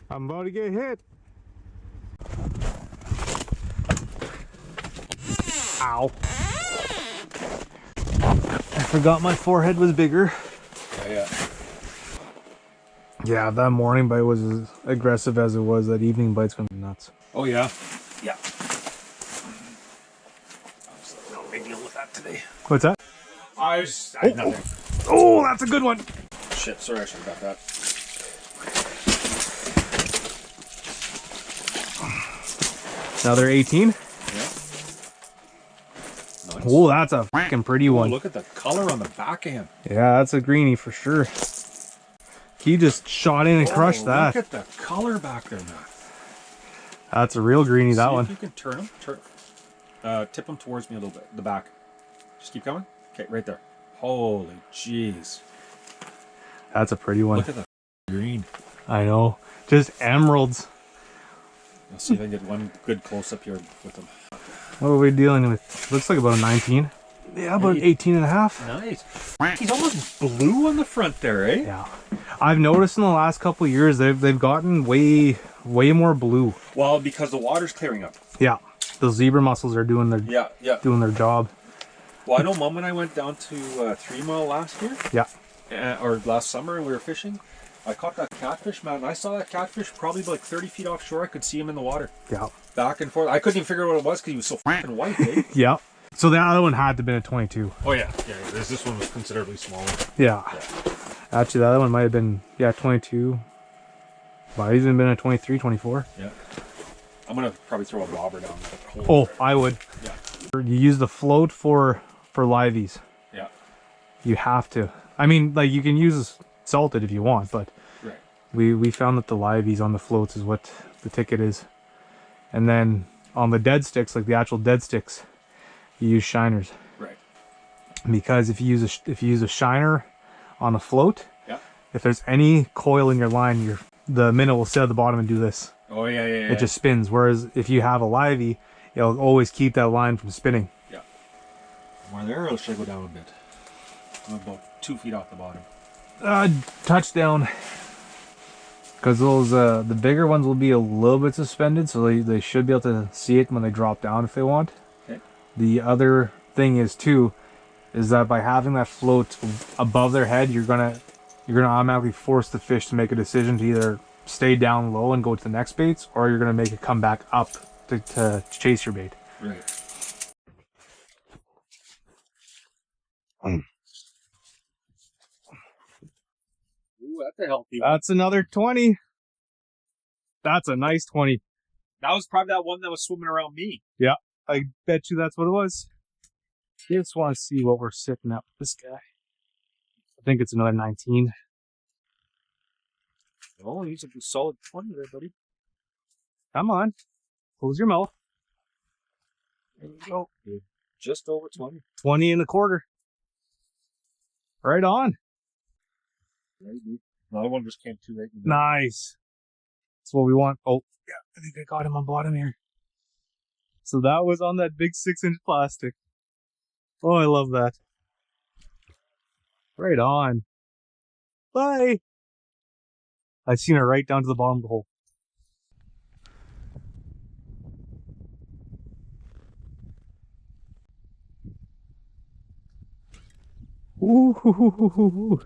I'm about to get hit. Ow. I forgot my forehead was bigger. Yeah. Yeah, that morning bite was as aggressive as it was. That evening bite's gonna be nuts. Oh yeah. Yeah. No big deal with that today. What's that? I nothing. Oh, that's a good one. Shit, sorry, I should have got that. Another 18. Yeah. Nice. Oh, that's a fucking pretty one. Look at the color on the back of him. Yeah, that's a greenie for sure. He just shot in and crushed that. Look at the color back there, man. That's a real greenie, that one. If you can turn him. Tip him towards me a little bit. The back. Just keep coming. Okay, right there. Holy jeez. That's a pretty one. Look at the green. I know. Just emeralds. Let's see if I can get one good close up here with him. What are we dealing with? Looks like about a 19. Yeah, about 18 and a half. Nice. He's almost blue on the front there, eh? Yeah. I've noticed in the last couple of years they've gotten way more blue. Well, because the water's clearing up. Yeah. The zebra mussels are doing their doing their job. Well, I know Mom and I went down to 3 Mile last year. Yeah. Or last summer, and we were fishing. I caught that catfish, man. I saw that catfish probably like 30 feet offshore. I could see him in the water. Yeah. Back and forth. I couldn't even figure out what it was because he was so fucking white, eh? Yeah. So the other one had to have been a 22. Oh, yeah. Yeah, this one was considerably smaller. Yeah. Actually, the other one might have been, 22. Might have even been a 23, 24. Yeah. I'm going to probably throw a bobber down with a cold. Oh, I would. Yeah. You use the float for liveys. Yeah. You have to. I mean, like, you can use salted if you want, but right. we found that the liveys on the floats is what the ticket is. And then on the dead sticks, like the actual dead sticks, you use shiners. Right. Because if you use a shiner on a float, yeah. If there's any coil in your line, the minnow will sit at the bottom and do this. Oh yeah. It just spins. Whereas if you have a livey, it'll always keep that line from spinning. Yeah. More there, or should I go down a bit? I'm about 2 feet off the bottom. Touchdown. Because those the bigger ones will be a little bit suspended, so they should be able to see it when they drop down if they want. Okay. The other thing is that by having that float above their head, you're gonna automatically force the fish to make a decision to either stay down low and go to the next baits, or you're gonna make it come back up to chase your bait. Right. Ooh, that's a healthy one. That's another 20. That's a nice 20. That was probably that one that was swimming around me. Yeah, I bet you that's what it was. Just want to see what we're sitting at with this guy. I think it's another 19. Oh, he's a solid 20 there, buddy. Come on. Close your mouth. There you go. You're just over 20. 20 and a quarter. Right on. Maybe. Another one just came too late. Nice. That's what we want. Oh, yeah, I think I got him on bottom here. So that was on that big 6-inch plastic. Oh, I love that. Right on. Bye. I've seen her right down to the bottom of the hole. Ooh.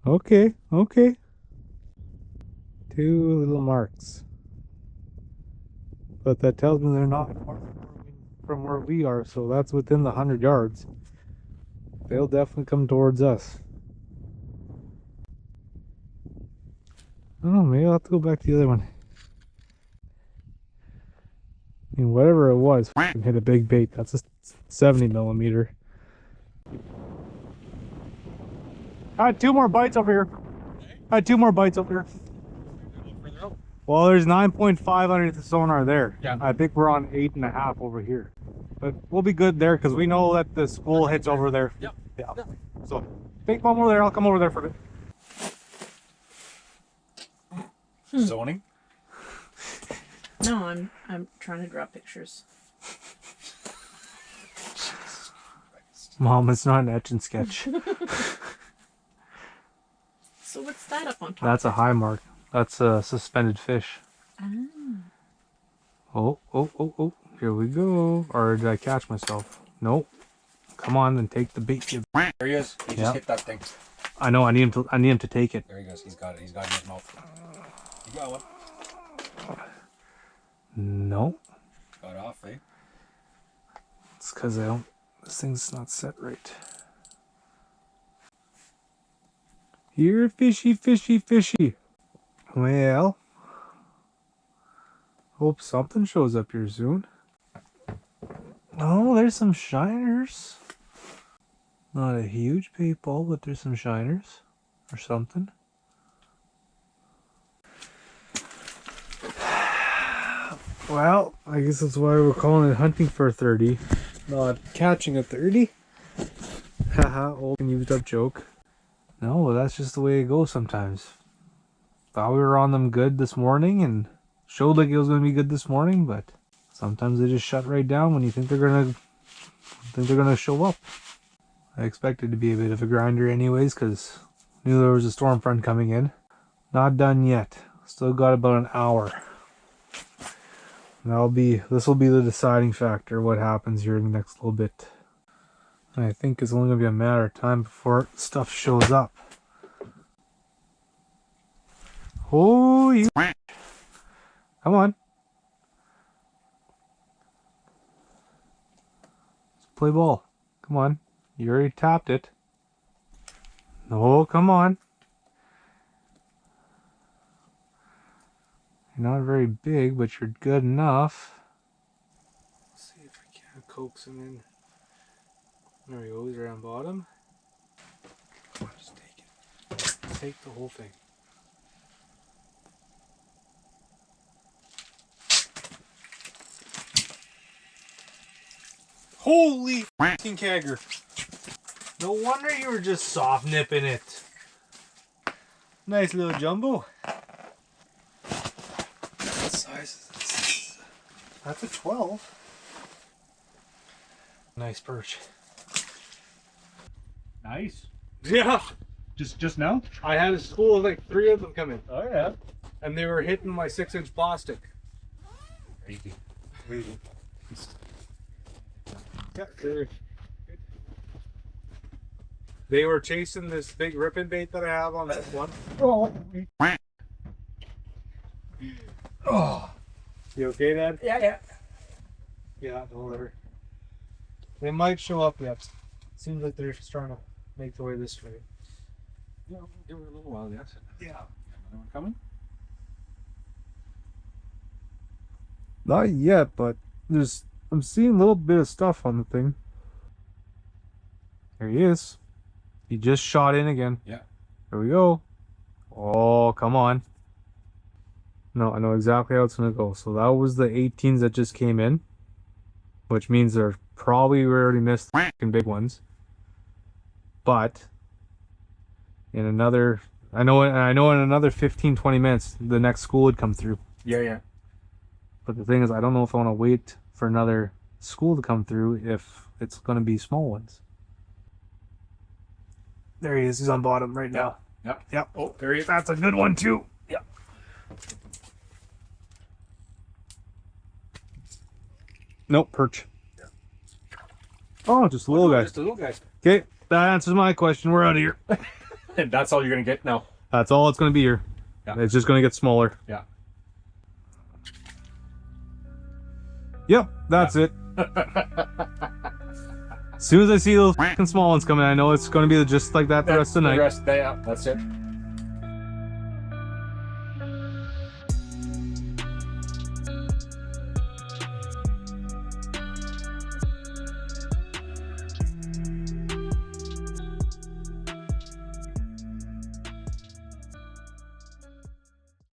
Okay. 2 little marks. But that tells me they're not far from where we are, so that's within the 100 yards. They'll definitely come towards us. Oh, maybe I'll have to go back to the other one. I mean, whatever it was, hit a big bait. That's a 70 millimeter. I had 2 more bites over here. Well, there's 9.5 underneath the sonar there. Yeah. I think we're on 8.5 over here. But we'll be good there because we know that the school hits over there. Yep. Yeah. So, take one more there. I'll come over there for a bit. Zoning? No, I'm trying to draw pictures. Mom, it's not an etch and sketch. So what's that up on top? That's a high mark. That's a suspended fish. Ah. Oh. Here we go. Or did I catch myself? Nope. Come on, then take the bait. There he is. He just hit that thing. I know. I need him to take it. There he goes. He's got it. He's got it in his mouth. You got one. No. Got off, eh? It's because I don't. This thing's not set right. Here, fishy. Well, hope something shows up here soon. Oh, there's some shiners. Not a huge bait ball, but there's some shiners or something. Well, I guess that's why we're calling it hunting for a 30, not catching a 30. Haha, old and used up joke. No, that's just the way it goes sometimes. Thought we were on them good this morning and showed like it was going to be good this morning, but sometimes they just shut right down when you think they're gonna show up. I expected to be a bit of a grinder anyways, because knew there was a storm front coming in. Not done yet. Still got about an hour. This will be the deciding factor what happens here in the next little bit. I think it's only going to be a matter of time before stuff shows up. Oh, you... Come on. Let's play ball. Come on. You already tapped it. No, come on. You're not very big, but you're good enough. Let's see if I can coax him in. There he goes, right on bottom. Just take it. Take the whole thing. Holy f***ing kegger. No wonder you were just soft nipping it. Nice little jumbo. What size is this? That's a 12. Nice perch. Nice. Yeah. Just now? I had a school of like 3 of them come in. Oh yeah. And they were hitting my 6-inch plastic. Crazy. Yeah, they were chasing this big ripping bait that I have on this one. Oh. Oh. You okay, Dad? Yeah. Yeah, don't worry. They might show up yet. Seems like they're just trying to make their way this way. Yeah, we'll give it a little while yet. Yeah. Another one coming? Not yet, but I'm seeing a little bit of stuff on the thing. There he is. He just shot in again. Yeah. There we go. Oh, come on. No, I know exactly how it's going to go. So that was the 18s that just came in, which means they're probably already missed the f***ing big ones. But in another, I know in another 15-20 minutes, the next school would come through. Yeah. But the thing is, I don't know if I want to wait for another school to come through if it's going to be small ones. There he is. He's on bottom right now. Yep. Oh, there he is. That's a good one too. Yeah. Nope, perch. Yeah. Oh, just a little guy. Just a little guy. Okay, that answers my question. We're out of here. And that's all you're gonna get now. That's all it's going to be here. Yeah. It's just going to get smaller. Yeah. Yep, that's it. As soon as I see those fucking small ones coming, I know it's going to be just like that the rest of the night. Yeah, that's it.